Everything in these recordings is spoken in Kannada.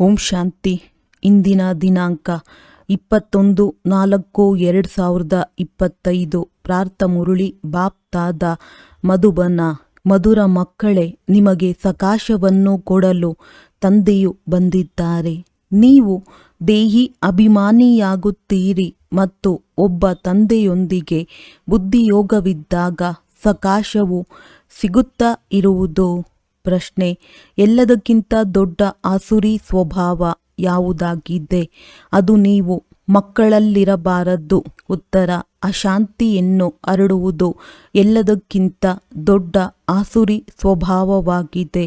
ಓಂ ಶಾಂತಿ. ಇಂದಿನ ದಿನಾಂಕ 21/4/2025. ಪ್ರಾರ್ಥ ಮುರಳಿ ಬಾಪ್ ತಾದ ಮಧುಬನ. ಮಧುರ ಮಕ್ಕಳೇ, ನಿಮಗೆ ಸಕಾಶವನ್ನು ಕೊಡಲು ತಂದೆಯು ಬಂದಿದ್ದಾರೆ. ನೀವು ದೇಹಿ ಅಭಿಮಾನಿಯಾಗುತ್ತೀರಿ ಮತ್ತು ಒಬ್ಬ ತಂದೆಯೊಂದಿಗೆ ಬುದ್ಧಿಯೋಗವಿದ್ದಾಗ ಸಕಾಶವು ಸಿಗುತ್ತಾ ಇರುವುದು. ಪ್ರಶ್ನೆ: ಎಲ್ಲದಕ್ಕಿಂತ ದೊಡ್ಡ ಆಸುರಿ ಸ್ವಭಾವ ಯಾವುದಾಗಿದೆ? ಅದು ನೀವು ಮಕ್ಕಳಲ್ಲಿರಬಾರದು. ಉತ್ತರ: ಅಶಾಂತಿಯನ್ನು ಹರಡುವುದು ಎಲ್ಲದಕ್ಕಿಂತ ದೊಡ್ಡ ಆಸುರಿ ಸ್ವಭಾವವಾಗಿದೆ.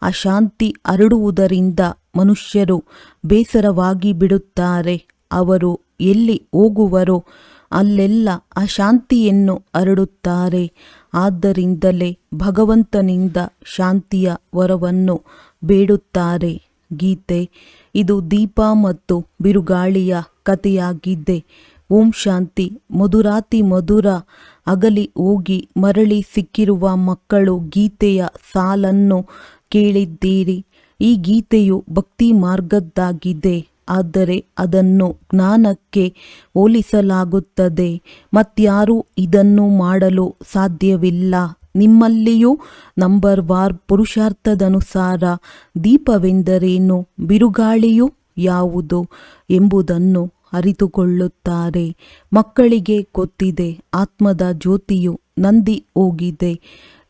ಅಶಾಂತಿ ಹರಡುವುದರಿಂದ ಮನುಷ್ಯರು ಬೇಸರವಾಗಿ ಬಿಡುತ್ತಾರೆ. ಅವರು ಎಲ್ಲಿ ಹೋಗುವರೋ ಅಲ್ಲೆಲ್ಲ ಅಶಾಂತಿಯನ್ನು ಹರಡುತ್ತಾರೆ. ಆದ್ದರಿಂದಲೇ ಭಗವಂತನಿಂದ ಶಾಂತಿಯ ವರವನ್ನು ಬೇಡುತ್ತಾರೆ. ಗೀತೆ: ಇದು ದೀಪ ಮತ್ತು ಬಿರುಗಾಳಿಯ ಕಥೆಯಾಗಿದೆ. ಓಂ ಶಾಂತಿ. ಮಧುರಾತಿ ಮಧುರ. ಅಗಲಿ ಹೋಗಿ ಮರಳಿ ಸಿಕ್ಕಿರುವ ಮಕ್ಕಳು ಗೀತೆಯ ಸಾಲನ್ನು ಕೇಳಿದ್ದೀರಿ. ಈ ಗೀತೆಯು ಭಕ್ತಿ ಮಾರ್ಗದ್ದಾಗಿದೆ. ಆದರೆ ಅದನ್ನು ಜ್ಞಾನಕ್ಕೆ ಹೋಲಿಸಲಾಗುತ್ತದೆ. ಮತ್ಯಾರೂ ಇದನ್ನು ಮಾಡಲು ಸಾಧ್ಯವಿಲ್ಲ. ನಿಮ್ಮಲ್ಲಿಯೂ ನಂಬರ್ ವಾರ್ ಪುರುಷಾರ್ಥದನುಸಾರ ದೀಪವೆಂದರೇನು, ಬಿರುಗಾಳಿಯು ಯಾವುದು ಎಂಬುದನ್ನು ಅರಿತುಕೊಳ್ಳುತ್ತಾರೆ. ಮಕ್ಕಳಿಗೆ ಗೊತ್ತಿದೆ, ಆತ್ಮದ ಜ್ಯೋತಿಯು ನಂದಿ ಹೋಗಿದೆ.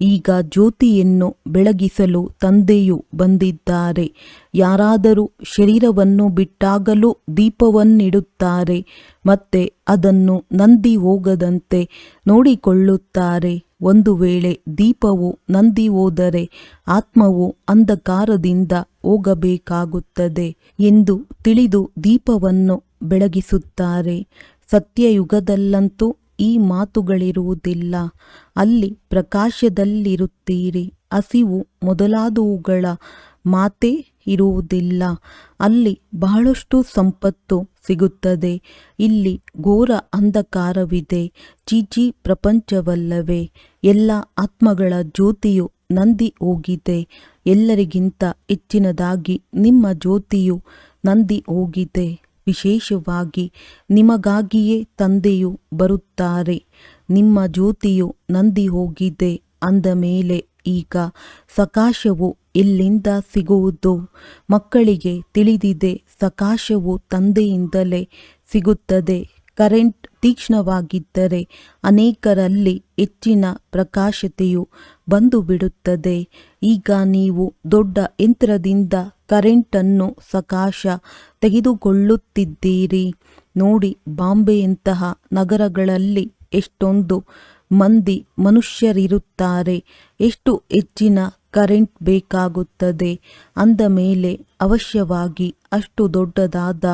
ಈಗ ಜ್ಯೋತಿಯನ್ನು ಬೆಳಗಿಸಲು ತಂದೆಯು ಬಂದಿದ್ದಾರೆ. ಯಾರಾದರೂ ಶರೀರವನ್ನು ಬಿಟ್ಟಾಗಲೂ ದೀಪವನ್ನಿಡುತ್ತಾರೆ ಮತ್ತೆ ಅದನ್ನು ನಂದಿ ಹೋಗದಂತೆ ನೋಡಿಕೊಳ್ಳುತ್ತಾರೆ. ಒಂದು ವೇಳೆ ದೀಪವು ನಂದಿ ಹೋದರೆ ಆತ್ಮವು ಅಂಧಕಾರದಿಂದ ಹೋಗಬೇಕಾಗುತ್ತದೆ ಎಂದು ತಿಳಿದು ದೀಪವನ್ನು ಬೆಳಗಿಸುತ್ತಾರೆ. ಸತ್ಯಯುಗದಲ್ಲಂತೂ ಈ ಮಾತುಗಳಿರುವುದಿಲ್ಲ. ಅಲ್ಲಿ ಪ್ರಕಾಶದಲ್ಲಿರುತ್ತೀರಿ. ಹಸಿವು ಮೊದಲಾದವುಗಳ ಮಾತೇ ಇರುವುದಿಲ್ಲ. ಅಲ್ಲಿ ಬಹಳಷ್ಟು ಸಂಪತ್ತು ಸಿಗುತ್ತದೆ. ಇಲ್ಲಿ ಘೋರ ಅಂಧಕಾರವಿದೆ. ಚೀಚಿ ಪ್ರಪಂಚವಲ್ಲವೇ? ಎಲ್ಲ ಆತ್ಮಗಳ ಜ್ಯೋತಿಯು ನಂದಿ ಹೋಗಿದೆ. ಎಲ್ಲರಿಗಿಂತ ಹೆಚ್ಚಿನದಾಗಿ ನಿಮ್ಮ ಜ್ಯೋತಿಯು ನಂದಿ ಹೋಗಿದೆ. ವಿಶೇಷವಾಗಿ ನಿಮಗಾಗಿಯೇ ತಂದೆಯು ಬರುತ್ತಾರೆ. ನಿಮ್ಮ ಜ್ಯೋತಿಯು ನಂದಿ ಹೋಗಿದೆ ಅಂದ ಮೇಲೆ ಈಗ ಸಕಾಶವು ಎಲ್ಲಿಂದ ಸಿಗುವುದು? ಮಕ್ಕಳಿಗೆ ತಿಳಿದಿದೆ, ಸಕಾಶವು ತಂದೆಯಿಂದಲೇ ಸಿಗುತ್ತದೆ. ಕರೆಂಟ್ ತೀಕ್ಷ್ಣವಾಗಿದ್ದರೆ ಅನೇಕರಲ್ಲಿ ಹೆಚ್ಚಿನ ಪ್ರಕಾಶತೆಯು ಬಂದು ಬಿಡುತ್ತದೆ. ಈಗ ನೀವು ದೊಡ್ಡ ಯಂತ್ರದಿಂದ ಕರೆಂಟನ್ನು ಸಕಾಶ ತೆಗೆದುಕೊಳ್ಳುತ್ತಿದ್ದೀರಿ. ನೋಡಿ, ಬಾಂಬೆಯಂತಹ ನಗರಗಳಲ್ಲಿ ಎಷ್ಟೊಂದು ಮಂದಿ ಮನುಷ್ಯರಿರುತ್ತಾರೆ. ಎಷ್ಟು ಹೆಚ್ಚಿನ ಕರೆಂಟ್ ಬೇಕಾಗುತ್ತದೆ ಅಂದ ಮೇಲೆ ಅವಶ್ಯವಾಗಿ ಅಷ್ಟು ದೊಡ್ಡದಾದ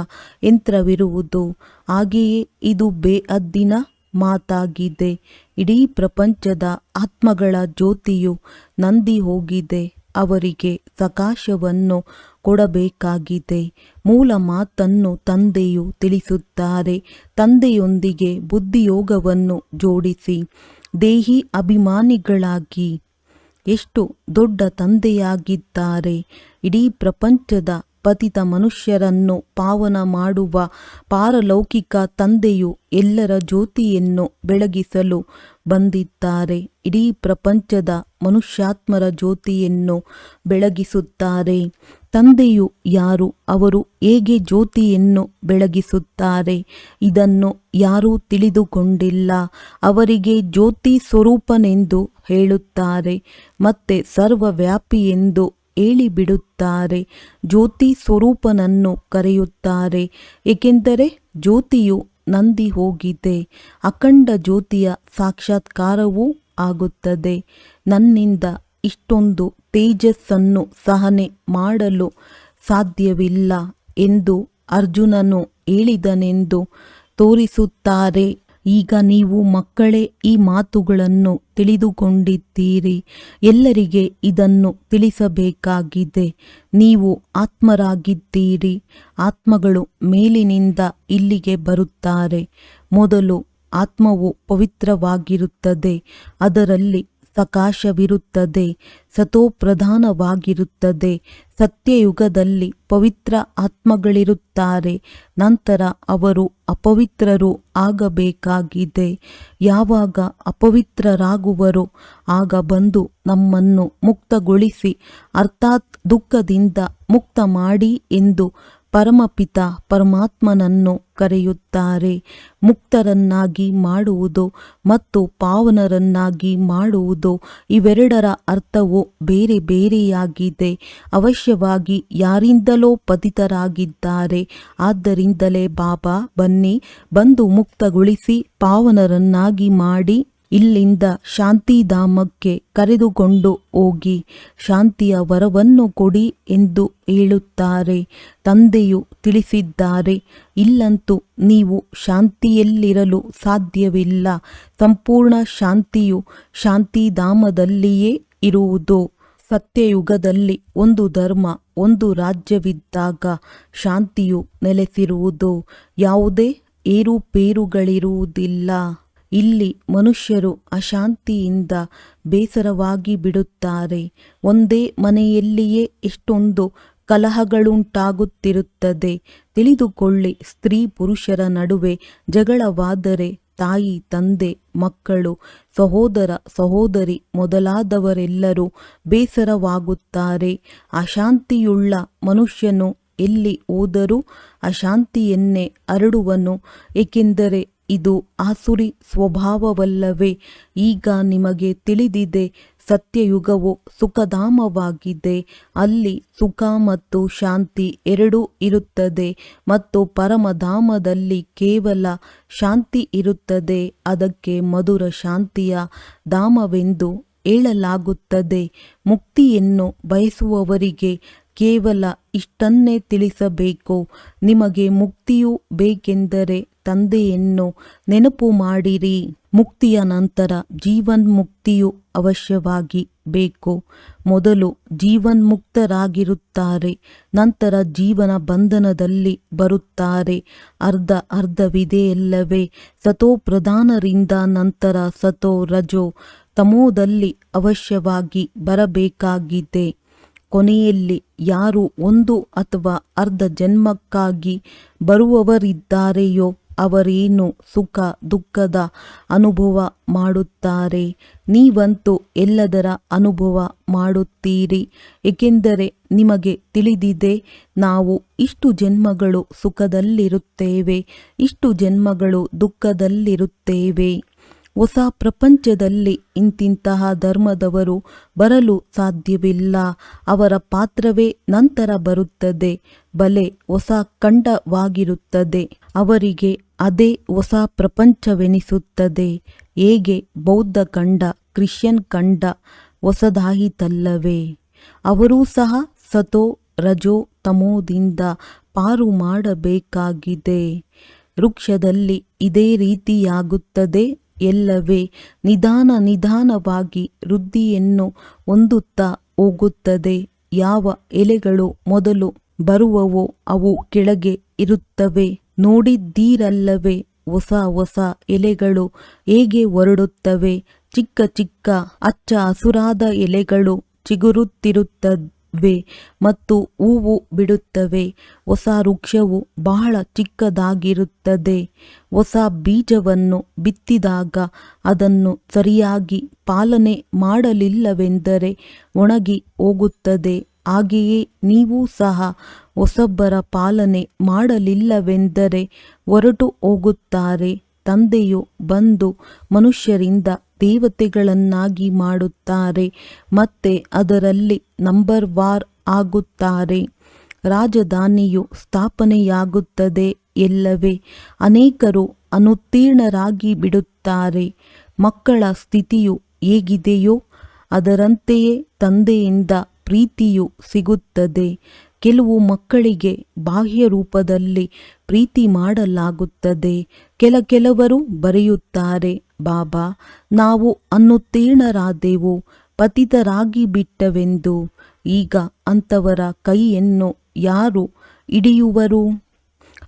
ಯಂತ್ರವಿರುವುದು. ಹಾಗೆಯೇ ಇದು ಬೇಹದ್ದಿನ ಮಾತಾಗಿದೆ. ಇಡೀ ಪ್ರಪಂಚದ ಆತ್ಮಗಳ ಜ್ಯೋತಿಯು ನಂದಿ ಹೋಗಿದೆ. ಅವರಿಗೆ ಸಕಾಶವನ್ನು ಕೊಡಬೇಕಾಗಿದೆ. ಮೂಲ ಮಾತನ್ನು ತಂದೆಯು ತಿಳಿಸುತ್ತಾರೆ. ತಂದೆಯೊಂದಿಗೆ ಬುದ್ಧಿಯೋಗವನ್ನು ಜೋಡಿಸಿ ದೇಹಿ ಅಭಿಮಾನಿಗಳಾಗಿ. ಎಷ್ಟು ದೊಡ್ಡ ತಂದೆಯಾಗಿದ್ದಾರೆ! ಇಡೀ ಪ್ರಪಂಚದ ಪತಿತ ಮನುಷ್ಯರನ್ನು ಪಾವನ ಮಾಡುವ ಪಾರಲೌಕಿಕ ತಂದೆಯು ಎಲ್ಲರ ಜ್ಯೋತಿಯನ್ನು ಬೆಳಗಿಸಲು ಬಂದಿದ್ದಾರೆ. ಇಡೀ ಪ್ರಪಂಚದ ಮನುಷ್ಯಾತ್ಮರ ಜ್ಯೋತಿಯನ್ನು ಬೆಳಗಿಸುತ್ತಾರೆ. ತಂದೆಯು ಯಾರು? ಅವರು ಹೇಗೆ ಜ್ಯೋತಿಯನ್ನು ಬೆಳಗಿಸುತ್ತಾರೆ? ಇದನ್ನು ಯಾರೂ ತಿಳಿದುಕೊಂಡಿಲ್ಲ. ಅವರಿಗೆ ಜ್ಯೋತಿ ಸ್ವರೂಪನೆಂದು ಹೇಳುತ್ತಾರೆ ಮತ್ತೆ ಸರ್ವವ್ಯಾಪಿ ಎಂದು ಹೇಳಿಬಿಡುತ್ತಾರೆ. ಜ್ಯೋತಿ ಸ್ವರೂಪನನ್ನು ಕರೆಯುತ್ತಾರೆ, ಏಕೆಂದರೆ ಜ್ಯೋತಿಯು ನಂದಿ ಹೋಗಿದೆ. ಅಖಂಡ ಜ್ಯೋತಿಯ ಸಾಕ್ಷಾತ್ಕಾರವೂ ಆಗುತ್ತದೆ. ನನ್ನಿಂದ ಇಷ್ಟೊಂದು ತೇಜಸ್ಸನ್ನು ಸಹನೆ ಮಾಡಲು ಸಾಧ್ಯವಿಲ್ಲ ಎಂದು ಅರ್ಜುನನು ಹೇಳಿದನೆಂದು ತೋರಿಸುತ್ತಾರೆ. ಈಗ ನೀವು ಮಕ್ಕಳೇ ಈ ಮಾತುಗಳನ್ನು ತಿಳಿದುಕೊಂಡಿದ್ದೀರಿ. ಎಲ್ಲರಿಗೆ ಇದನ್ನು ತಿಳಿಸಬೇಕಾಗಿದೆ. ನೀವು ಆತ್ಮರಾಗಿದ್ದೀರಿ. ಆತ್ಮಗಳು ಮೇಲಿನಿಂದ ಇಲ್ಲಿಗೆ ಬರುತ್ತಾರೆ. ಮೊದಲು ಆತ್ಮವು ಪವಿತ್ರವಾಗಿರುತ್ತದೆ. ಅದರಲ್ಲಿ ಸಕಾಶವಿರುತ್ತದೆ, ಸತೋಪ್ರಧಾನವಾಗಿರುತ್ತದೆ. ಸತ್ಯಯುಗದಲ್ಲಿ ಪವಿತ್ರ ಆತ್ಮಗಳಿರುತ್ತಾರೆ, ನಂತರ ಅವರು ಅಪವಿತ್ರರು ಆಗಬೇಕಾಗಿದೆ. ಯಾವಾಗ ಅಪವಿತ್ರರಾಗುವರೋ ಆಗ ಬಂದು ನಮ್ಮನ್ನು ಮುಕ್ತಗೊಳಿಸಿ, ಅರ್ಥಾತ್ ದುಃಖದಿಂದ ಮುಕ್ತ ಮಾಡಿ ಎಂದು ಪರಮಪಿತ ಪರಮಾತ್ಮನನ್ನು ಕರೆಯುತ್ತಾರೆ. ಮುಕ್ತರನ್ನಾಗಿ ಮಾಡುವುದು ಮತ್ತು ಪಾವನರನ್ನಾಗಿ ಮಾಡುವುದು, ಇವೆರಡರ ಅರ್ಥವು ಬೇರೆ ಬೇರೆಯಾಗಿದೆ. ಅವಶ್ಯವಾಗಿ ಯಾರಿಂದಲೋ ಪತಿತರಾಗಿದ್ದಾರೆ. ಆದ್ದರಿಂದಲೇ ಬಾಬಾ ಬನ್ನಿ, ಬಂದು ಮುಕ್ತಗೊಳಿಸಿ ಪಾವನರನ್ನಾಗಿ ಮಾಡಿ ಇಲ್ಲಿಂದ ಶಾಂತಿಧಾಮಕ್ಕೆ ಕರೆದುಕೊಂಡು ಹೋಗಿ ಶಾಂತಿಯ ವರವನ್ನು ಕೊಡಿ ಎಂದು ಹೇಳುತ್ತಾರೆ. ತಂದೆಯು ತಿಳಿಸಿದ್ದಾರೆ, ಇಲ್ಲಂತೂ ನೀವು ಶಾಂತಿಯಲ್ಲಿರಲು ಸಾಧ್ಯವಿಲ್ಲ. ಸಂಪೂರ್ಣ ಶಾಂತಿಯು ಶಾಂತಿಧಾಮದಲ್ಲಿಯೇ ಇರುವುದು. ಸತ್ಯಯುಗದಲ್ಲಿ ಒಂದು ಧರ್ಮ, ಒಂದು ರಾಜ್ಯವಿದ್ದಾಗ ಶಾಂತಿಯು ನೆಲೆಸಿರುವುದು. ಯಾವುದೇ ಏರುಪೇರುಗಳಿರುವುದಿಲ್ಲ. ಇಲ್ಲಿ ಮನುಷ್ಯರು ಅಶಾಂತಿಯಿಂದ ಬೇಸರವಾಗಿ ಬಿಡುತ್ತಾರೆ. ಒಂದೇ ಮನೆಯಲ್ಲಿಯೇ ಎಷ್ಟೊಂದು ಕಲಹಗಳುಂಟಾಗುತ್ತಿರುತ್ತದೆ. ತಿಳಿದುಕೊಳ್ಳಿ, ಸ್ತ್ರೀ ಪುರುಷರ ನಡುವೆ ಜಗಳವಾದರೆ ತಾಯಿ ತಂದೆ ಮಕ್ಕಳು ಸಹೋದರ ಸಹೋದರಿ ಮೊದಲಾದವರೆಲ್ಲರೂ ಬೇಸರವಾಗುತ್ತಾರೆ. ಅಶಾಂತಿಯುಳ್ಳ ಮನುಷ್ಯನು ಎಲ್ಲಿ ಹೋದರೂ ಅಶಾಂತಿಯನ್ನೇ ಹರಡುವನು, ಏಕೆಂದರೆ ಇದು ಆಸುರಿ ಸ್ವಭಾವವಲ್ಲವೇ. ಈಗ ನಿಮಗೆ ತಿಳಿದಿದೆ, ಸತ್ಯಯುಗವು ಸುಖಧಾಮವಾಗಿದೆ. ಅಲ್ಲಿ ಸುಖ ಮತ್ತು ಶಾಂತಿ ಎರಡೂ ಇರುತ್ತದೆ. ಮತ್ತು ಪರಮಧಾಮದಲ್ಲಿ ಕೇವಲ ಶಾಂತಿ ಇರುತ್ತದೆ. ಅದಕ್ಕೆ ಮಧುರ ಶಾಂತಿಯ ಧಾಮವೆಂದು ಹೇಳಲಾಗುತ್ತದೆ. ಮುಕ್ತಿಯನ್ನು ಬಯಸುವವರಿಗೆ ಕೇವಲ ಇಷ್ಟನ್ನೇ ತಿಳಿಸಬೇಕು. ನಿಮಗೆ ಮುಕ್ತಿಯು ಬೇಕೆಂದರೆ ತಂದೆಯನ್ನು ನೆನಪು ಮಾಡಿರಿ. ಮುಕ್ತಿಯ ನಂತರ ಜೀವನ್ಮುಕ್ತಿಯು ಅವಶ್ಯವಾಗಿ ಬೇಕು. ಮೊದಲು ಜೀವನ್ಮುಕ್ತರಾಗಿರುತ್ತಾರೆ, ನಂತರ ಜೀವನ ಬಂಧನದಲ್ಲಿ ಬರುತ್ತಾರೆ. ಅರ್ಧವಿದೆಯಲ್ಲವೇ? ಸತೋಪ್ರಧಾನರಿಂದ ನಂತರ ಸತೋ ರಜೋ ತಮೋದಲ್ಲಿ ಅವಶ್ಯವಾಗಿ ಬರಬೇಕಾಗಿದೆ. ಕೊನೆಯಲ್ಲಿ ಯಾರು ಒಂದು ಅಥವಾ ಅರ್ಧ ಜನ್ಮಕ್ಕಾಗಿ ಬರುವವರಿದ್ದಾರೆಯೋ ಅವರೇನು ಸುಖ ದುಃಖದ ಅನುಭವ ಮಾಡುತ್ತಾರೆ. ನೀವಂತೂ ಎಲ್ಲದರ ಅನುಭವ ಮಾಡುತ್ತೀರಿ, ಏಕೆಂದರೆ ನಿಮಗೆ ತಿಳಿದಿದೆ, ನಾವು ಇಷ್ಟು ಜನ್ಮಗಳು ಸುಖದಲ್ಲಿರುತ್ತೇವೆ, ಇಷ್ಟು ಜನ್ಮಗಳು ದುಃಖದಲ್ಲಿರುತ್ತೇವೆ. ಹೊಸ ಪ್ರಪಂಚದಲ್ಲಿ ಇಂತಿಂತಹ ಧರ್ಮದವರು ಬರಲು ಸಾಧ್ಯವಿಲ್ಲ. ಅವರ ಪಾತ್ರವೇ ನಂತರ ಬರುತ್ತದೆ. ಬಲೆ ಹೊಸ ಖಂಡವಾಗಿರುತ್ತದೆ. ಅವರಿಗೆ ಅದೇ ಹೊಸ ಪ್ರಪಂಚವೆನಿಸುತ್ತದೆ. ಹೇಗೆ ಬೌದ್ಧ ಖಂಡ, ಕ್ರಿಶ್ಚಿಯನ್ ಖಂಡ ಹೊಸದಾಯಿತಲ್ಲವೇ? ಅವರೂ ಸಹ ಸತೋ ರಜೋ ತಮೋದಿಂದ ಪಾರು ಮಾಡಬೇಕಾಗಿದೆ. ವೃಕ್ಷದಲ್ಲಿ ಇದೇ ರೀತಿಯಾಗುತ್ತದೆ ಎಲ್ಲವೇ? ನಿಧಾನವಾಗಿ ವೃದ್ಧಿಯನ್ನು ಹೊಂದುತ್ತಾ ಹೋಗುತ್ತದೆ. ಯಾವ ಎಲೆಗಳು ಮೊದಲು ಬರುವವೋ ಅವು ಕೆಳಗೆ ಇರುತ್ತವೆ. ನೋಡಿದ್ದೀರಲ್ಲವೇ? ಹೊಸ ಎಲೆಗಳು ಹೇಗೆ ಹೊರಡುತ್ತವೆ. ಚಿಕ್ಕ ಚಿಕ್ಕ ಹಚ್ಚ ಹಸುರಾದ ಎಲೆಗಳು ಚಿಗುರುತ್ತಿರುತ್ತವೆ ಮತ್ತು ಹೂವು ಬಿಡುತ್ತವೆ. ಹೊಸ ವೃಕ್ಷವು ಬಹಳ ಚಿಕ್ಕದಾಗಿರುತ್ತದೆ. ಹೊಸ ಬೀಜವನ್ನು ಬಿತ್ತಿದಾಗ ಅದನ್ನು ಸರಿಯಾಗಿ ಪಾಲನೆ ಮಾಡಲಿಲ್ಲವೆಂದರೆ ಒಣಗಿ ಹೋಗುತ್ತದೆ. ಹಾಗೆಯೇ ನೀವು ಸಹ ಹೊಸಬ್ಬರ ಪಾಲನೆ ಮಾಡಲಿಲ್ಲವೆಂದರೆ ಹೊರಟು ಹೋಗುತ್ತಾರೆ. ತಂದೆಯು ಬಂದು ಮನುಷ್ಯರಿಂದ ದೇವತೆಗಳನ್ನಾಗಿ ಮಾಡುತ್ತಾರೆ, ಮತ್ತೆ ಅದರಲ್ಲಿ ನಂಬರ್ ವಾರ್ ಆಗುತ್ತಾರೆ. ರಾಜಧಾನಿಯು ಸ್ಥಾಪನೆಯಾಗುತ್ತದೆ ಎಲ್ಲವೇ? ಅನೇಕರು ಅನುತ್ತೀರ್ಣರಾಗಿ ಬಿಡುತ್ತಾರೆ. ಮಕ್ಕಳ ಸ್ಥಿತಿಯು ಹೇಗಿದೆಯೋ ಅದರಂತೆಯೇ ತಂದೆಯಿಂದ ಪ್ರೀತಿಯು ಸಿಗುತ್ತದೆ. ಕೆಲವು ಮಕ್ಕಳಿಗೆ ಬಾಹ್ಯ ರೂಪದಲ್ಲಿ ಪ್ರೀತಿ ಮಾಡಲಾಗುತ್ತದೆ. ಕೆಲವರು ಬರೆಯುತ್ತಾರೆ, ಬಾಬಾ, ನಾವು ಅನುತ್ತೀರ್ಣರಾದೆವು, ಪತಿತರಾಗಿ ಬಿಟ್ಟವೆಂದು. ಈಗ ಅಂಥವರ ಕೈಯನ್ನು ಯಾರು ಹಿಡಿಯುವರು?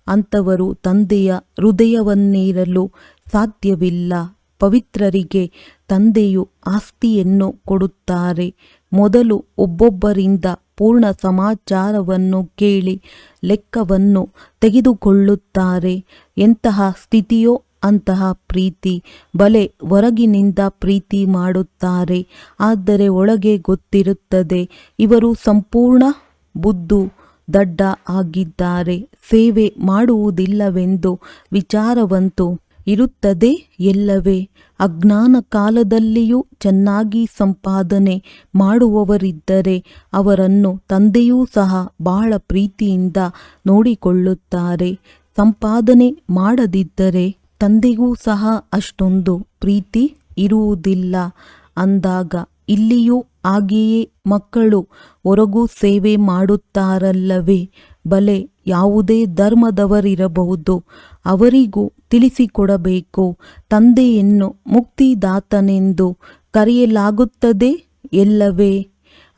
ಅಂಥವರು ತಂದೆಯ ಹೃದಯವನ್ನೇರಲು ಸಾಧ್ಯವಿಲ್ಲ. ಪವಿತ್ರರಿಗೆ ತಂದೆಯು ಆಸ್ತಿಯನ್ನು ಕೊಡುತ್ತಾರೆ. ಮೊದಲು ಒಬ್ಬೊಬ್ಬರಿಂದ ಪೂರ್ಣ ಸಮಾಚಾರವನ್ನು ಕೇಳಿ ಲೆಕ್ಕವನ್ನು ತೆಗೆದುಕೊಳ್ಳುತ್ತಾರೆ. ಎಂತಹ ಸ್ಥಿತಿಯೋ ಅಂತಹ ಪ್ರೀತಿ. ಬಲೆ ಹೊರಗಿನಿಂದ ಪ್ರೀತಿ ಮಾಡುತ್ತಾರೆ, ಆದರೆ ಒಳಗೆ ಗೊತ್ತಿರುತ್ತದೆ ಇವರು ಸಂಪೂರ್ಣ ಬುದ್ಧು ದಡ್ಡ ಆಗಿದ್ದಾರೆ, ಸೇವೆ ಮಾಡುವುದಿಲ್ಲವೆಂದು ವಿಚಾರವಂತೂ ಇರುತ್ತದೆ ಎಲ್ಲವೇ. ಅಜ್ಞಾನ ಕಾಲದಲ್ಲಿಯೂ ಚೆನ್ನಾಗಿ ಸಂಪಾದನೆ ಮಾಡುವವರಿದ್ದರೆ ಅವರನ್ನು ತಂದೆಯೂ ಸಹ ಬಹಳ ಪ್ರೀತಿಯಿಂದ ನೋಡಿಕೊಳ್ಳುತ್ತಾರೆ. ಸಂಪಾದನೆ ಮಾಡದಿದ್ದರೆ ತಂದೆಗೂ ಸಹ ಅಷ್ಟೊಂದು ಪ್ರೀತಿ ಇರುವುದಿಲ್ಲ. ಅಂದಾಗ ಇಲ್ಲಿಯೂ ಹಾಗೆಯೇ ಮಕ್ಕಳು ಹೊರಗೂ ಸೇವೆ ಮಾಡುತ್ತಾರಲ್ಲವೇ. ಬಲೆ ಯಾವುದೇ ಧರ್ಮದವರಿರಬಹುದು, ಅವರಿಗೂ ತಿಳಿಸಿಕೊಡಬೇಕು. ತಂದೆಯನ್ನು ಮುಕ್ತಿದಾತನೆಂದು ಕರೆಯಲಾಗುತ್ತದೆ ಎಲ್ಲವೇ.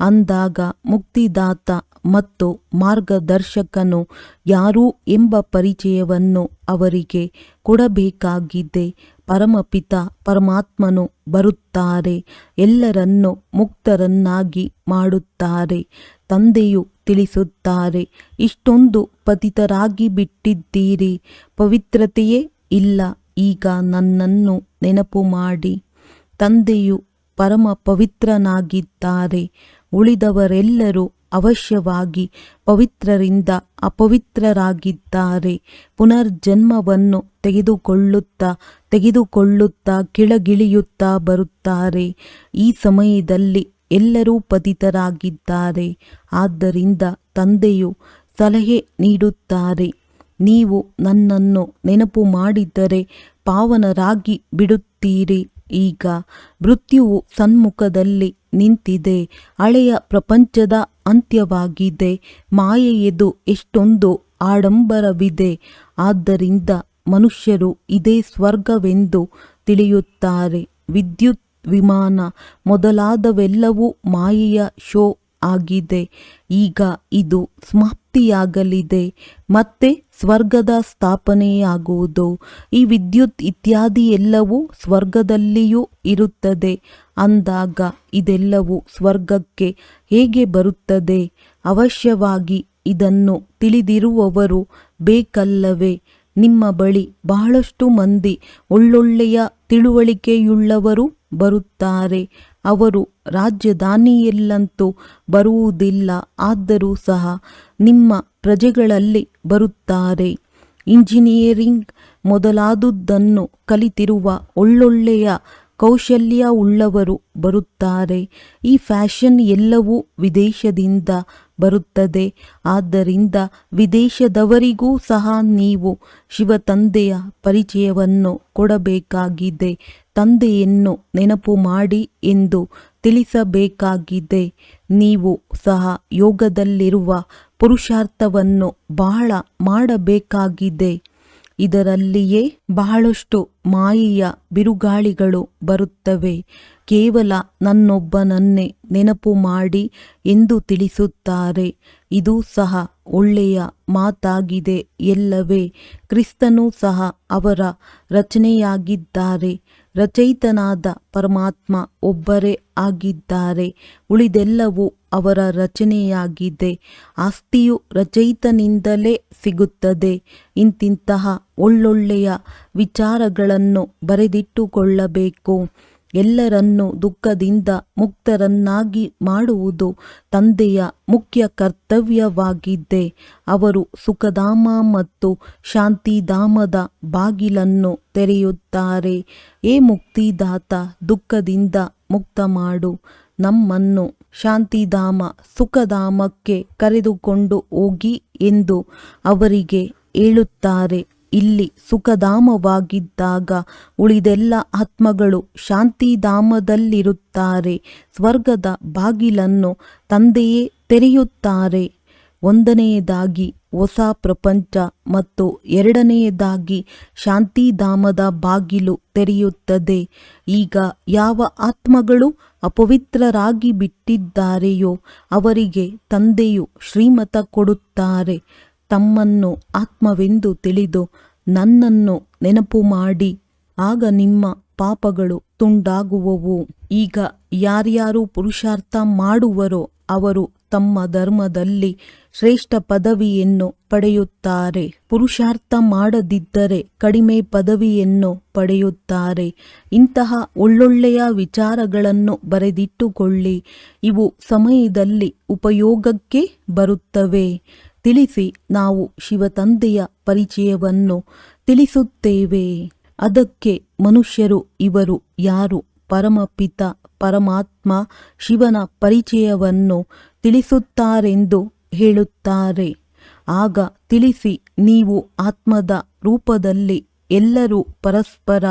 ಅಂದಾಗ ಮುಕ್ತಿದಾತ ಮತ್ತು ಮಾರ್ಗದರ್ಶಕನು ಯಾರು ಎಂಬ ಪರಿಚಯವನ್ನು ಅವರಿಗೆ ಕೊಡಬೇಕಾಗಿದೆ. ಪರಮಪಿತ ಪರಮಾತ್ಮನು ಬರುತ್ತಾರೆ, ಎಲ್ಲರನ್ನೂ ಮುಕ್ತರನ್ನಾಗಿ ಮಾಡುತ್ತಾರೆ. ತಂದೆಯು ತಿಳಿಸುತ್ತಾರೆ, ಇಷ್ಟೊಂದು ಪತಿತರಾಗಿ ಬಿಟ್ಟಿದ್ದೀರಿ, ಪವಿತ್ರತೆಯೇ ಇಲ್ಲ, ಈಗ ನನ್ನನ್ನು ನೆನಪು ಮಾಡಿ. ತಂದೆಯು ಪರಮ ಪವಿತ್ರನಾಗಿದ್ದಾರೆ. ಉಳಿದವರೆಲ್ಲರೂ ಅವಶ್ಯವಾಗಿ ಪವಿತ್ರರಿಂದ ಅಪವಿತ್ರರಾಗಿದ್ದಾರೆ. ಪುನರ್ಜನ್ಮವನ್ನು ತೆಗೆದುಕೊಳ್ಳುತ್ತಾ ಕೆಳಗಿಳಿಯುತ್ತಾ ಬರುತ್ತಾರೆ. ಈ ಸಮಯದಲ್ಲಿ ಎಲ್ಲರೂ ಪತಿತರಾಗಿದ್ದಾರೆ. ಆದ್ದರಿಂದ ತಂದೆಯು ಸಲಹೆ ನೀಡುತ್ತಾರೆ, ನೀವು ನನ್ನನ್ನು ನೆನಪು ಮಾಡಿದ್ದರೆ ಪಾವನರಾಗಿ ಬಿಡುತ್ತೀರಿ. ಈಗ ಮೃತ್ಯುವು ಸನ್ಮುಖದಲ್ಲಿ ನಿಂತಿದೆ. ಹಳೆಯ ಪ್ರಪಂಚದ ಅಂತ್ಯವಾಗಿದೆ. ಮಾಯೆಯದು ಎಷ್ಟೊಂದು ಆಡಂಬರವಿದೆ. ಆದ್ದರಿಂದ ಮನುಷ್ಯರು ಇದೇ ಸ್ವರ್ಗವೆಂದು ತಿಳಿಯುತ್ತಾರೆ. ವಿದ್ಯುತ್, ವಿಮಾನ ಮೊದಲಾದವೆಲ್ಲವೂ ಮಾಯೆಯ ಶೋ ಆಗಿದೆ. ಈಗ ಇದು ಸಮಾಪ್ತಿಯಾಗಲಿದೆ, ಮತ್ತೆ ಸ್ವರ್ಗದ ಸ್ಥಾಪನೆಯಾಗುವುದು. ಈ ವಿದ್ಯುತ್ ಇತ್ಯಾದಿ ಎಲ್ಲವೂ ಸ್ವರ್ಗದಲ್ಲಿಯೂ ಇರುತ್ತದೆ. ಅಂದಾಗ ಇದೆಲ್ಲವೂ ಸ್ವರ್ಗಕ್ಕೆ ಹೇಗೆ ಬರುತ್ತದೆ? ಅವಶ್ಯವಾಗಿ ಇದನ್ನು ತಿಳಿದಿರುವವರು ಬೇಕಲ್ಲವೇ. ನಿಮ್ಮ ಬಳಿ ಬಹಳಷ್ಟು ಮಂದಿ ಒಳ್ಳೊಳ್ಳೆಯ ತಿಳುವಳಿಕೆಯುಳ್ಳವರು ಬರುತ್ತಾರೆ. ಅವರು ರಾಜಧಾನಿಯಲ್ಲಂತೂ ಬರುವುದಿಲ್ಲ, ಆದರೂ ಸಹ ನಿಮ್ಮ ಪ್ರಜೆಗಳಲ್ಲಿ ಬರುತ್ತಾರೆ. ಇಂಜಿನಿಯರಿಂಗ್ ಮೊದಲಾದುದನ್ನು ಕಲಿತಿರುವ ಒಳ್ಳೊಳ್ಳೆಯ ಕೌಶಲ್ಯವುಳ್ಳವರು ಬರುತ್ತಾರೆ. ಈ ಫ್ಯಾಷನ್ ಎಲ್ಲವೂ ವಿದೇಶದಿಂದ ಬರುತ್ತದೆ. ಆದ್ದರಿಂದ ವಿದೇಶದವರಿಗೂ ಸಹ ನೀವು ಶಿವತಂದೆಯ ಪರಿಚಯವನ್ನು ಕೊಡಬೇಕಾಗಿದೆ. ತಂದೆಯನ್ನು ನೆನಪು ಮಾಡಿ ಎಂದು ತಿಳಿಸಬೇಕಾಗಿದೆ. ನೀವು ಸಹ ಯೋಗದಲ್ಲಿರುವ ಪುರುಷಾರ್ಥವನ್ನು ಬಹಳ ಮಾಡಬೇಕಾಗಿದೆ. ಇದರಲ್ಲಿಯೇ ಬಹಳಷ್ಟು ಮಾಯೆಯ ಬಿರುಗಾಳಿಗಳು ಬರುತ್ತವೆ. ಕೇವಲ ನನ್ನೊಬ್ಬನನ್ನೇ ನೆನಪು ಮಾಡಿ ಎಂದು ತಿಳಿಸುತ್ತಾರೆ. ಇದು ಸಹ ಒಳ್ಳೆಯ ಮಾತಾಗಿದೆ ಎಲ್ಲವೇ. ಕ್ರಿಸ್ತನು ಸಹ ಅವರ ರಚನೆಯಾಗಿದ್ದಾರೆ. ರಚಯಿತನಾದ ಪರಮಾತ್ಮ ಒಬ್ಬರೇ ಆಗಿದ್ದಾರೆ. ಉಳಿದೆಲ್ಲವೂ ಅವರ ರಚನೆಯಾಗಿದೆ. ಆಸ್ತಿಯು ರಚಯಿತನಿಂದಲೇ ಸಿಗುತ್ತದೆ. ಇಂತಿಂತಹ ಒಳ್ಳೊಳ್ಳೆಯ ವಿಚಾರಗಳನ್ನು ಬರೆದಿಟ್ಟುಕೊಳ್ಳಬೇಕು. ಎಲ್ಲರನ್ನೂ ದುಃಖದಿಂದ ಮುಕ್ತರನ್ನಾಗಿ ಮಾಡುವುದು ತಂದೆಯ ಮುಖ್ಯ ಕರ್ತವ್ಯವಾಗಿದೆ. ಅವರು ಸುಖಧಾಮ ಮತ್ತು ಶಾಂತಿಧಾಮದ ಬಾಗಿಲನ್ನು ತೆರೆಯುತ್ತಾರೆ. ಏ ಮುಕ್ತಿದಾತ, ದುಃಖದಿಂದ ಮುಕ್ತ ಮಾಡು, ನಮ್ಮನ್ನು ಶಾಂತಿಧಾಮ ಸುಖಧಾಮಕ್ಕೆ ಕರೆದುಕೊಂಡು ಹೋಗಿ ಎಂದು ಅವರಿಗೆ ಹೇಳುತ್ತಾರೆ. ಇಲ್ಲಿ ಸುಖಧಾಮವಾಗಿದ್ದಾಗ ಉಳಿದೆಲ್ಲ ಆತ್ಮಗಳು ಶಾಂತಿಧಾಮದಲ್ಲಿರುತ್ತಾರೆ. ಸ್ವರ್ಗದ ಬಾಗಿಲನ್ನು ತಂದೆಯೇ ತೆರೆಯುತ್ತಾರೆ. ಒಂದನೆಯದಾಗಿ ಹೊಸ ಪ್ರಪಂಚ ಮತ್ತು ಎರಡನೆಯದಾಗಿ ಶಾಂತಿಧಾಮದ ಬಾಗಿಲು ತೆರೆಯುತ್ತದೆ. ಈಗ ಯಾವ ಆತ್ಮಗಳು ಅಪವಿತ್ರರಾಗಿ ಬಿಟ್ಟಿದ್ದಾರೆಯೋ ಅವರಿಗೆ ತಂದೆಯು ಶ್ರೀಮತ ಕೊಡುತ್ತಾರೆ. ತಮ್ಮನ್ನು ಆತ್ಮವೆಂದು ತಿಳಿದು ನನ್ನನ್ನು ನೆನಪು ಮಾಡಿ, ಆಗ ನಿಮ್ಮ ಪಾಪಗಳು ತುಂಡಾಗುವವು. ಈಗ ಯಾರ್ಯಾರು ಪುರುಷಾರ್ಥ ಮಾಡುವರೋ ಅವರು ತಮ್ಮ ಧರ್ಮದಲ್ಲಿ ಶ್ರೇಷ್ಠ ಪದವಿಯನ್ನು ಪಡೆಯುತ್ತಾರೆ. ಪುರುಷಾರ್ಥ ಮಾಡದಿದ್ದರೆ ಕಡಿಮೆ ಪದವಿಯನ್ನು ಪಡೆಯುತ್ತಾರೆ. ಇಂತಹ ಒಳ್ಳೊಳ್ಳೆಯ ವಿಚಾರಗಳನ್ನು ಬರೆದಿಟ್ಟುಕೊಳ್ಳಿ. ಇವು ಸಮಯದಲ್ಲಿ ಉಪಯೋಗಕ್ಕೆ ಬರುತ್ತವೆ. ತಿಳಿಸಿ, ನಾವು ಶಿವತಂದೆಯ ಪರಿಚಯವನ್ನು ತಿಳಿಸುತ್ತೇವೆ. ಅದಕ್ಕೆ ಮನುಷ್ಯರು ಇವರು ಯಾರು, ಪರಮಪಿತ ಪರಮಾತ್ಮ ಶಿವನ ಪರಿಚಯವನ್ನು ತಿಳಿಸುತ್ತಾರೆಂದು ಹೇಳುತ್ತಾರೆ. ಆಗ ತಿಳಿಸಿ, ನೀವು ಆತ್ಮದ ರೂಪದಲ್ಲಿ ಎಲ್ಲರೂ ಪರಸ್ಪರ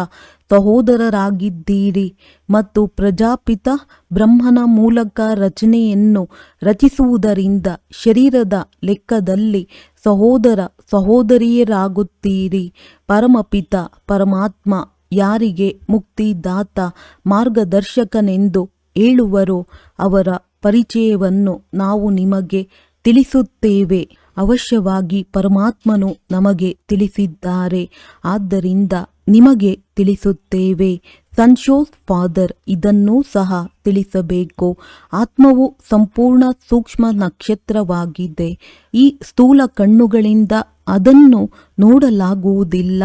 ಸಹೋದರರಾಗಿದ್ದೀರಿ ಮತ್ತು ಪ್ರಜಾಪಿತ ಬ್ರಹ್ಮನ ಮೂಲಕ ರಚನೆಯನ್ನು ರಚಿಸುವುದರಿಂದ ಶರೀರದ ಲೆಕ್ಕದಲ್ಲಿ ಸಹೋದರ ಸಹೋದರಿಯರಾಗುತ್ತೀರಿ. ಪರಮಪಿತ ಪರಮಾತ್ಮ ಯಾರಿಗೆ ಮುಕ್ತಿದಾತ ಮಾರ್ಗದರ್ಶಕನೆಂದು ಹೇಳುವರೋ ಅವರ ಪರಿಚಯವನ್ನು ನಾವು ನಿಮಗೆ ತಿಳಿಸುತ್ತೇವೆ. ಅವಶ್ಯವಾಗಿ ಪರಮಾತ್ಮನು ನಮಗೆ ತಿಳಿಸಿದ್ದಾರೆ, ಆದ್ದರಿಂದ ನಿಮಗೆ ತಿಳಿಸುತ್ತೇವೆ. ಸನ್ಶೋಸ್ ಫಾದರ್ ಇದನ್ನೂ ಸಹ ತಿಳಿಸಬೇಕು. ಆತ್ಮವು ಸಂಪೂರ್ಣ ಸೂಕ್ಷ್ಮ ನಕ್ಷತ್ರವಾಗಿದೆ. ಈ ಸ್ಥೂಲ ಕಣ್ಣುಗಳಿಂದ ಅದನ್ನು ನೋಡಲಾಗುವುದಿಲ್ಲ.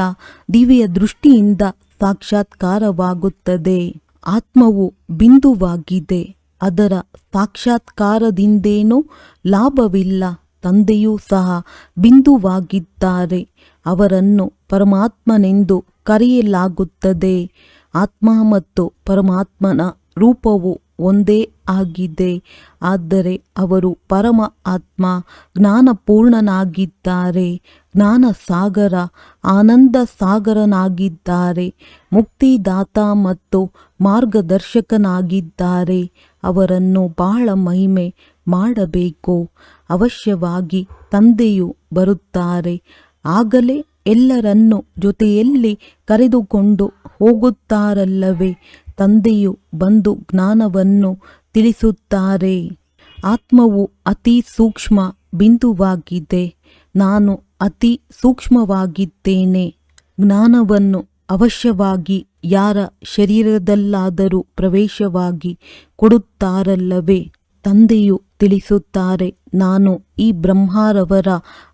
ದಿವ್ಯ ದೃಷ್ಟಿಯಿಂದ ಸಾಕ್ಷಾತ್ಕಾರವಾಗುತ್ತದೆ. ಆತ್ಮವು ಬಿಂದುವಾಗಿದೆ. ಅದರ ಸಾಕ್ಷಾತ್ಕಾರದಿಂದೇನೂ ಲಾಭವಿಲ್ಲ. ತಂದೆಯೂ ಸಹ ಬಿಂದುವಾಗಿದ್ದಾರೆ. ಅವರನ್ನು ಪರಮಾತ್ಮನೆಂದು ಕರೆಯಲಾಗುತ್ತದೆ. ಆತ್ಮ ಮತ್ತು ಪರಮಾತ್ಮನ ರೂಪವು ಒಂದೇ ಆಗಿದೆ. ಆದರೆ ಅವರು ಪರಮ ಆತ್ಮ ಜ್ಞಾನಪೂರ್ಣನಾಗಿದ್ದಾರೆ. ಜ್ಞಾನ ಸಾಗರ, ಆನಂದ ಸಾಗರನಾಗಿದ್ದಾರೆ. ಮುಕ್ತಿದಾತ ಮತ್ತು ಮಾರ್ಗದರ್ಶಕನಾಗಿದ್ದಾರೆ. ಅವರನ್ನು ಬಹಳ ಮಹಿಮೆ ಮಾಡಬೇಕು. ಅವಶ್ಯವಾಗಿ ತಂದೆಯು ಬರುತ್ತಾರೆ. ಆಗಲೇ ಎಲ್ಲರನ್ನೂ ಜೊತೆಯಲ್ಲಿ ಕರೆದುಕೊಂಡು ಹೋಗುತ್ತಾರಲ್ಲವೇ. ತಂದೆಯು ಬಂದು ಜ್ಞಾನವನ್ನು ತಿಳಿಸುತ್ತಾರೆ. ಆತ್ಮವು ಅತಿ ಸೂಕ್ಷ್ಮ ಬಿಂದುವಾಗಿದೆ. ನಾನು ಅತಿ ಸೂಕ್ಷ್ಮವಾಗಿದ್ದೇನೆ. ಜ್ಞಾನವನ್ನು ಅವಶ್ಯವಾಗಿ ಯಾರ ಶರೀರದಲ್ಲಾದರೂ ಪ್ರವೇಶವಾಗಿ ಕೊಡುತ್ತಾರಲ್ಲವೇ. ತಂದೆಯು ತಿಳಿಸುತ್ತಾರೆ, ನಾನು ಈ ಬ್ರಹ್ಮರವರ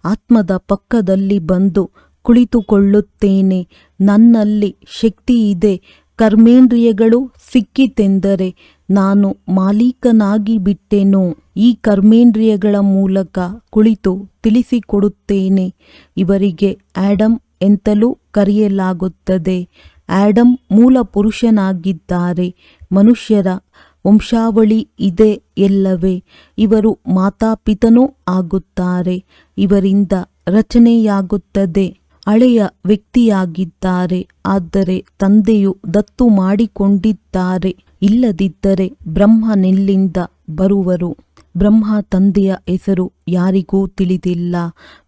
ಆತ್ಮದ ಪಕ್ಕದಲ್ಲಿ ಬಂದು ಕುಳಿತುಕೊಳ್ಳುತ್ತೇನೆ. ನನ್ನಲ್ಲಿ ಶಕ್ತಿ ಇದೆ. ಕರ್ಮೇಂದ್ರಿಯಗಳು ಸಿಕ್ಕಿತೆಂದರೆ ನಾನು ಮಾಲೀಕನಾಗಿ ಬಿಟ್ಟೆನು. ಈ ಕರ್ಮೇಂದ್ರಿಯಗಳ ಮೂಲಕ ಕುಳಿತು ತಿಳಿಸಿಕೊಡುತ್ತೇನೆ. ಇವರಿಗೆ ಆಡಮ್ ಎಂತಲೂ ಕರೆಯಲಾಗುತ್ತದೆ. ಆಡಮ್ ಮೂಲ ಪುರುಷನಾಗಿದ್ದಾರೆ. ಮನುಷ್ಯರ ವಂಶಾವಳಿ ಇದೆ ಎಲ್ಲವೇ. ಇವರು ಮಾತಾಪಿತನೂ ಆಗುತ್ತಾರೆ. ಇವರಿಂದ ರಚನೆಯಾಗುತ್ತದೆ. ಹಳೆಯ ವ್ಯಕ್ತಿಯಾಗಿದ್ದಾರೆ. ಆದರೆ ತಂದೆಯು ದತ್ತು ಮಾಡಿಕೊಂಡಿದ್ದಾರೆ. ಇಲ್ಲದಿದ್ದರೆ ಬ್ರಹ್ಮನೆಲ್ಲಿಂದ ಬರುವರು. ಬ್ರಹ್ಮ ತಂದೆಯ ಹೆಸರು ಯಾರಿಗೂ ತಿಳಿದಿಲ್ಲ.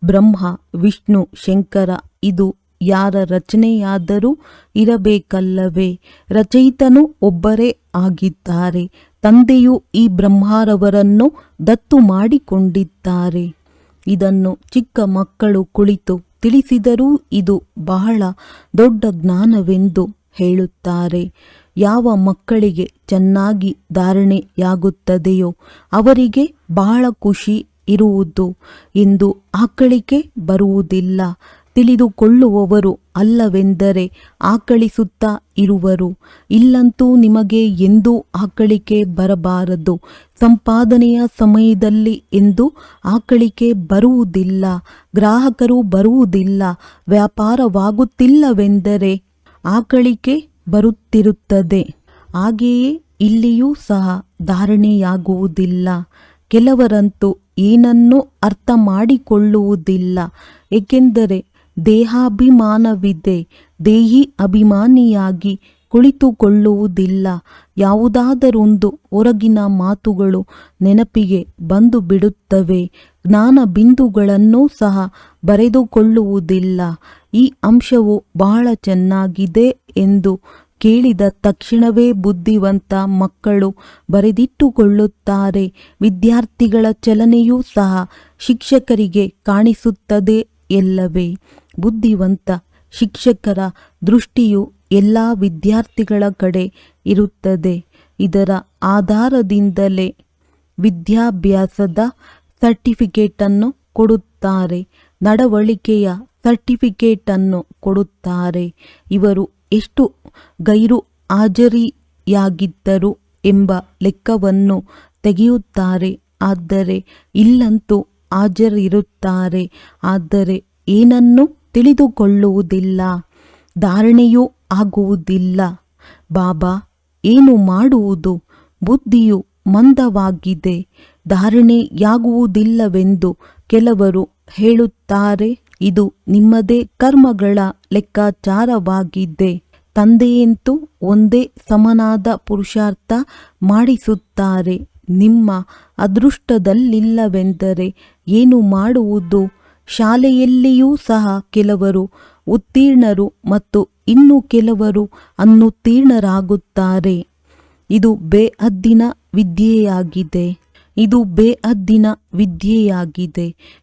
ಬ್ರಹ್ಮ, ವಿಷ್ಣು, ಶಂಕರ ಇದು ಯಾರ ರಚನೆಯಾದರೂ ಇರಬೇಕಲ್ಲವೇ. ರಚಯಿತನು ಒಬ್ಬರೇ ಆಗಿದ್ದಾರೆ. ತಂದೆಯು ಈ ಬ್ರಹ್ಮರವರನ್ನು ದತ್ತು ಮಾಡಿಕೊಂಡಿದ್ದಾರೆ. ಇದನ್ನು ಚಿಕ್ಕ ಮಕ್ಕಳು ಕುಳಿತು ತಿಳಿಸಿದರೂ ಇದು ಬಹಳ ದೊಡ್ಡ ಜ್ಞಾನವೆಂದು ಹೇಳುತ್ತಾರೆ. ಯಾವ ಮಕ್ಕಳಿಗೆ ಚೆನ್ನಾಗಿ ಧಾರಣೆಯಾಗುತ್ತದೆಯೋ ಅವರಿಗೆ ಬಹಳ ಖುಷಿ ಇರುವುದು ಎಂದು ಆಕಳಿಕೆ ಬರುವುದಿಲ್ಲ. ತಿಳಿದುಕೊಳ್ಳುವವರು ಅಲ್ಲವೆಂದರೆ ಆಕಳಿಸುತ್ತಾ ಇರುವರು. ಇಲ್ಲಂತೂ ನಿಮಗೆ ಎಂದೂ ಆಕಳಿಕೆ ಬರಬಾರದು. ಸಂಪಾದನೆಯ ಸಮಯದಲ್ಲಿ ಎಂದು ಆಕಳಿಕೆ ಬರುವುದಿಲ್ಲ. ಗ್ರಾಹಕರು ಬರುವುದಿಲ್ಲ. ವ್ಯಾಪಾರವಾಗುತ್ತಿಲ್ಲವೆಂದರೆ ಆಕಳಿಕೆ ಬರುತ್ತಿರುತ್ತದೆ. ಹಾಗೆಯೇ ಇಲ್ಲಿಯೂ ಸಹ ಧಾರಣೆಯಾಗುವುದಿಲ್ಲ. ಕೆಲವರಂತೂ ಏನನ್ನೂ ಅರ್ಥ ಮಾಡಿಕೊಳ್ಳುವುದಿಲ್ಲ. ಏಕೆಂದರೆ ದೇಹಾಭಿಮಾನವಿದೆ. ದೇಹಿ ಅಭಿಮಾನಿಯಾಗಿ ಕುಳಿತುಕೊಳ್ಳುವುದಿಲ್ಲ. ಯಾವುದಾದರೊಂದು ಹೊರಗಿನ ಮಾತುಗಳು ನೆನಪಿಗೆ ಬಂದು ಬಿಡುತ್ತವೆ. ಜ್ಞಾನ ಬಿಂದುಗಳನ್ನೂ ಸಹ ಬರೆದುಕೊಳ್ಳುವುದಿಲ್ಲ. ಈ ಅಂಶವು ಬಹಳ ಚೆನ್ನಾಗಿದೆ ಎಂದು ಕೇಳಿದ ತಕ್ಷಣವೇ ಬುದ್ಧಿವಂತ ಮಕ್ಕಳು ಬರೆದಿಟ್ಟುಕೊಳ್ಳುತ್ತಾರೆ. ವಿದ್ಯಾರ್ಥಿಗಳ ಚಲನೆಯೂ ಸಹ ಶಿಕ್ಷಕರಿಗೆ ಕಾಣಿಸುತ್ತದೆ ಎಲ್ಲವೇ. ಬುದ್ಧಿವಂತ ಶಿಕ್ಷಕರ ದೃಷ್ಟಿಯು ಎಲ್ಲ ವಿದ್ಯಾರ್ಥಿಗಳ ಕಡೆ ಇರುತ್ತದೆ. ಇದರ ಆಧಾರದಿಂದಲೇ ವಿದ್ಯಾಭ್ಯಾಸದ ಸರ್ಟಿಫಿಕೇಟನ್ನು ಕೊಡುತ್ತಾರೆ, ನಡವಳಿಕೆಯ ಸರ್ಟಿಫಿಕೇಟನ್ನು ಕೊಡುತ್ತಾರೆ. ಇವರು ಎಷ್ಟು ಗೈರು ಹಾಜರಿಯಾಗಿದ್ದರು ಎಂಬ ಲೆಕ್ಕವನ್ನು ತೆಗೆಯುತ್ತಾರೆ. ಆದರೆ ಇಲ್ಲಂತೂ ಹಾಜರಿರುತ್ತಾರೆ, ಆದರೆ ಏನನ್ನೂ ತಿಳಿದುಕೊಳ್ಳುವುದಿಲ್ಲ, ಧಾರಣೆಯೂ ಆಗುವುದಿಲ್ಲ. ಬಾಬಾ, ಏನು ಮಾಡುವುದು? ಬುದ್ಧಿಯು ಮಂದವಾಗಿದೆ, ಧಾರಣೆಯಾಗುವುದಿಲ್ಲವೆಂದು ಕೆಲವರು ಹೇಳುತ್ತಾರೆ. ಇದು ನಿಮ್ಮದೇ ಕರ್ಮಗಳ ಲೆಕ್ಕಾಚಾರವಾಗಿದೆ. ತಂದೆಯಂತೂ ಒಂದೇ ಸಮನಾದ ಪುರುಷಾರ್ಥ ಮಾಡಿಸುತ್ತಾರೆ. ನಿಮ್ಮ ಅದೃಷ್ಟದಲ್ಲಿಲ್ಲವೆಂದರೆ ಏನು ಮಾಡುವುದು? ಶಾಲೆಯಲ್ಲಿಯೂ ಸಹ ಕೆಲವರು ಉತ್ತೀರ್ಣರು ಮತ್ತು ಇನ್ನು ಕೆಲವರು ಅನುತ್ತೀರ್ಣರಾಗುತ್ತಾರೆ. ಇದು ಬೇಹದ್ದಿನ ವಿದ್ಯೆಯಾಗಿದೆ.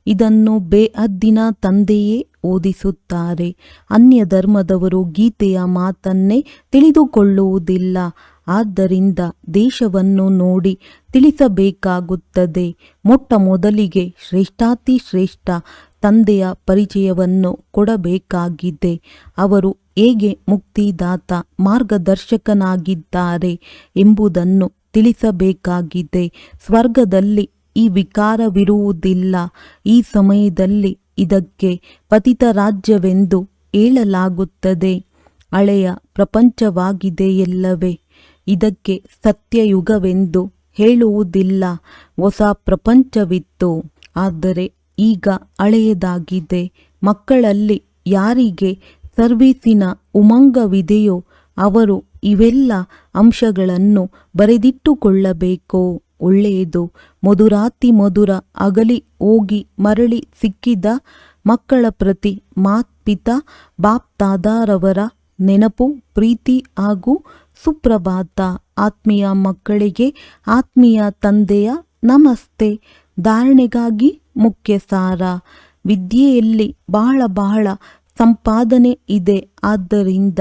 ಇದನ್ನು ಬೇಹದ್ದಿನ ತಂದೆಯೇ ಓದಿಸುತ್ತಾರೆ. ಅನ್ಯ ಧರ್ಮದವರು ಗೀತೆಯ ಮಾತನ್ನೇ ತಿಳಿದುಕೊಳ್ಳುವುದಿಲ್ಲ. ಆದ್ದರಿಂದ ದೇಶವನ್ನು ನೋಡಿ ತಿಳಿಸಬೇಕಾಗುತ್ತದೆ. ಮೊಟ್ಟ ಮೊದಲಿಗೆ ಶ್ರೇಷ್ಠಾತಿ ಶ್ರೇಷ್ಠ ತಂದೆಯ ಪರಿಚಯವನ್ನು ಕೊಡಬೇಕಾಗಿದೆ. ಅವರು ಹೇಗೆ ಮುಕ್ತಿದಾತ ಮಾರ್ಗದರ್ಶಕನಾಗಿದ್ದಾರೆ ಎಂಬುದನ್ನು ತಿಳಿಸಬೇಕಾಗಿದೆ. ಸ್ವರ್ಗದಲ್ಲಿ ಈ ವಿಕಾರವಿರುವುದಿಲ್ಲ. ಈ ಸಮಯದಲ್ಲಿ ಇದಕ್ಕೆ ಪತಿತ ರಾಜ್ಯವೆಂದು ಹೇಳಲಾಗುತ್ತದೆ. ಹಳೆಯ ಪ್ರಪಂಚವಾಗಿದೆಯಲ್ಲವೇ? ಇದಕ್ಕೆ ಸತ್ಯಯುಗವೆಂದು ಹೇಳುವುದಿಲ್ಲ. ಹೊಸ ಪ್ರಪಂಚವಿತ್ತು, ಆದರೆ ಈಗ ಹಳೆಯದಾಗಿದೆ. ಮಕ್ಕಳಲ್ಲಿ ಯಾರಿಗೆ ಸರ್ವೀಸಿನ ಉಮಂಗವಿದೆಯೋ ಅವರು ಇವೆಲ್ಲ ಅಂಶಗಳನ್ನು ಬರೆದಿಟ್ಟುಕೊಳ್ಳಬೇಕು. ಒಳ್ಳೆಯದು. ಮಧುರಾತಿ ಮಧುರ ಅಗಲಿ ಹೋಗಿ ಮರಳಿ ಸಿಕ್ಕಿದ ಮಕ್ಕಳ ಪ್ರತಿ ಮಾತ್ಪಿತಾ ಬಾಪ್ದಾದಾರವರ ನೆನಪು, ಪ್ರೀತಿ ಹಾಗೂ ಸುಪ್ರಭಾತ. ಆತ್ಮೀಯ ಮಕ್ಕಳಿಗೆ ಆತ್ಮೀಯ ತಂದೆಯ ನಮಸ್ತೆ. ಧಾರಣೆಗಾಗಿ ಮುಖ್ಯ ಸಾರ. ವಿದ್ಯೆಯಲ್ಲಿ ಬಹಳ ಸಂಪಾದನೆ ಇದೆ. ಆದ್ದರಿಂದ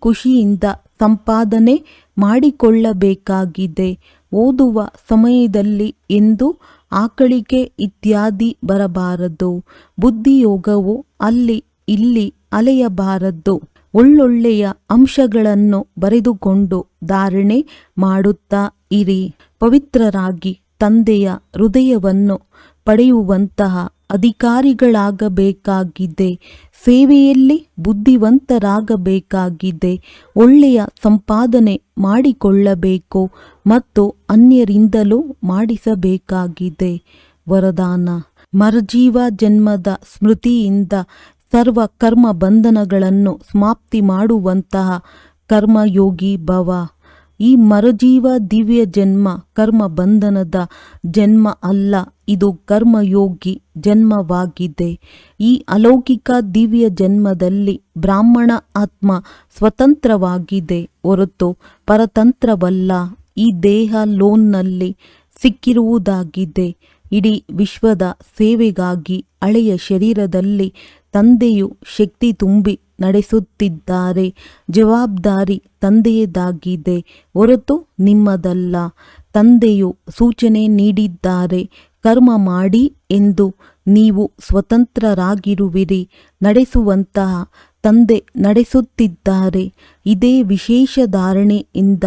ಖುಷಿಯಿಂದ ಸಂಪಾದನೆ ಮಾಡಿಕೊಳ್ಳಬೇಕಾಗಿದೆ. ಓದುವ ಸಮಯದಲ್ಲಿ ಎಂದು ಆಕಳಿಕೆ ಇತ್ಯಾದಿ ಬರಬಾರದು. ಬುದ್ಧಿಯೋಗವು ಅಲ್ಲಿ ಇಲ್ಲಿ ಅಲೆಯಬಾರದು. ಒಳ್ಳೊಳ್ಳೆಯ ಅಂಶಗಳನ್ನು ಬರೆದುಕೊಂಡು ಧಾರಣೆ ಮಾಡುತ್ತಾ ಇರಿ. ಪವಿತ್ರರಾಗಿ ತಂದೆಯ ಹೃದಯವನ್ನು ಪಡೆಯುವಂತಹ ಅಧಿಕಾರಿಗಳಾಗಬೇಕಾಗಿದೆ. ಸೇವೆಯಲ್ಲಿ ಬುದ್ಧಿವಂತರಾಗಬೇಕಾಗಿದೆ. ಒಳ್ಳೆಯ ಸಂಪಾದನೆ ಮಾಡಿಕೊಳ್ಳಬೇಕು ಮತ್ತು ಅನ್ಯರಿಂದಲೂ ಮಾಡಿಸಬೇಕಾಗಿದೆ. ವರದಾನ: ಮರುಜೀವ ಜನ್ಮದ ಸ್ಮೃತಿಯಿಂದ ಸರ್ವ ಕರ್ಮ ಬಂಧನಗಳನ್ನು ಸಮಾಪ್ತಿ ಮಾಡುವಂತಹ ಕರ್ಮಯೋಗಿ ಭವ. ಈ ಮರುಜೀವ ದಿವ್ಯ ಜನ್ಮ ಕರ್ಮ ಬಂಧನದ ಜನ್ಮ ಅಲ್ಲ, ಇದು ಕರ್ಮಯೋಗಿ ಜನ್ಮವಾಗಿದೆ. ಈ ಅಲೌಕಿಕ ದಿವ್ಯ ಜನ್ಮದಲ್ಲಿ ಬ್ರಾಹ್ಮಣ ಆತ್ಮ ಸ್ವತಂತ್ರವಾಗಿದೆ ಹೊರತು ಪರತಂತ್ರವಲ್ಲ. ಈ ದೇಹ ಲೋನ್ನಲ್ಲಿ ಸಿಕ್ಕಿರುವುದಾಗಿದೆ. ಇಡೀ ವಿಶ್ವದ ಸೇವೆಗಾಗಿ ಹಳೆಯ ಶರೀರದಲ್ಲಿ ತಂದೆಯು ಶಕ್ತಿ ತುಂಬಿ ನಡೆಸುತ್ತಿದ್ದಾರೆ. ಜವಾಬ್ದಾರಿ ತಂದೆಯದಾಗಿದೆ ಹೊರತು ನಿಮ್ಮದಲ್ಲ. ತಂದೆಯು ಸೂಚನೆ ನೀಡಿದ್ದಾರೆ, ಕರ್ಮ ಮಾಡಿ ಎಂದು. ನೀವು ಸ್ವತಂತ್ರರಾಗಿರುವಿರಿ. ನಡೆಸುವಂತಹ ತಂದೆ ನಡೆಸುತ್ತಿದ್ದಾರೆ. ಇದೇ ವಿಶೇಷ ಧಾರಣೆಯಿಂದ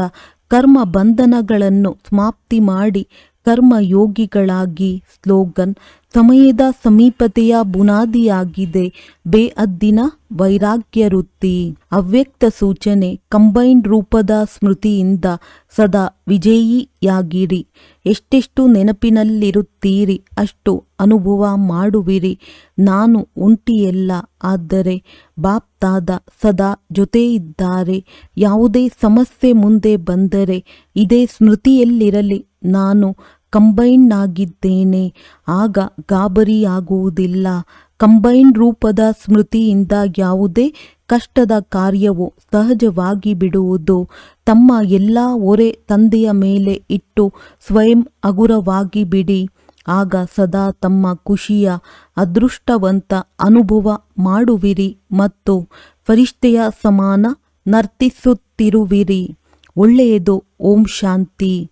ಕರ್ಮ ಬಂಧನಗಳನ್ನು ಸಮಾಪ್ತಿ ಮಾಡಿ ಕರ್ಮಯೋಗಿಗಳಾಗಿ. ಸ್ಲೋಗನ್: ಸಮಯದ ಸಮೀಪತೆಯ ಬುನಾದಿಯಾಗಿದೆ ಬೇಹದ್ದಿನ ವೈರಾಗ್ಯ ವೃತ್ತಿ. ಅವ್ಯಕ್ತ ಸೂಚನೆ: ಕಂಬೈನ್ಡ್ ರೂಪದ ಸ್ಮೃತಿಯಿಂದ ಸದಾ ವಿಜಯಿಯಾಗಿರಿ. ಎಷ್ಟೆಷ್ಟು ನೆನಪಿನಲ್ಲಿರುತ್ತೀರಿ ಅಷ್ಟು ಅನುಭವ ಮಾಡುವಿರಿ. ನಾನು ಒಂಟಿಯಲ್ಲ, ಆದರೆ ಬಾಪ್ದಾದ ಸದಾ ಜೊತೆ ಇದ್ದಾರೆ. ಯಾವುದೇ ಸಮಸ್ಯೆ ಮುಂದೆ ಬಂದರೆ ಇದೇ ಸ್ಮೃತಿಯಲ್ಲಿರಲಿ, ನಾನು ಕಂಬೈನ್ಡ್ ಆಗಿದ್ದೇನೆ. ಆಗ ಗಾಬರಿಯಾಗುವುದಿಲ್ಲ. ಕಂಬೈನ್ಡ್ ರೂಪದ ಸ್ಮೃತಿಯಿಂದ ಯಾವುದೇ ಕಷ್ಟದ ಕಾರ್ಯವು ಸಹಜವಾಗಿ ಬಿಡುವುದು. ತಮ್ಮ ಎಲ್ಲ ಹೊರೆ ತಂದೆಯ ಮೇಲೆ ಇಟ್ಟು ಸ್ವಯಂ ಹಗುರವಾಗಿ ಬಿಡಿ. ಆಗ ಸದಾ ತಮ್ಮ ಖುಷಿಯ ಅದೃಷ್ಟವಂತ ಅನುಭವ ಮಾಡುವಿರಿ ಮತ್ತು ಫರಿಷ್ಠೆಯ ಸಮಾನ ನರ್ತಿಸುತ್ತಿರುವಿರಿ. ಒಳ್ಳೆಯದು. ಓಂ ಶಾಂತಿ.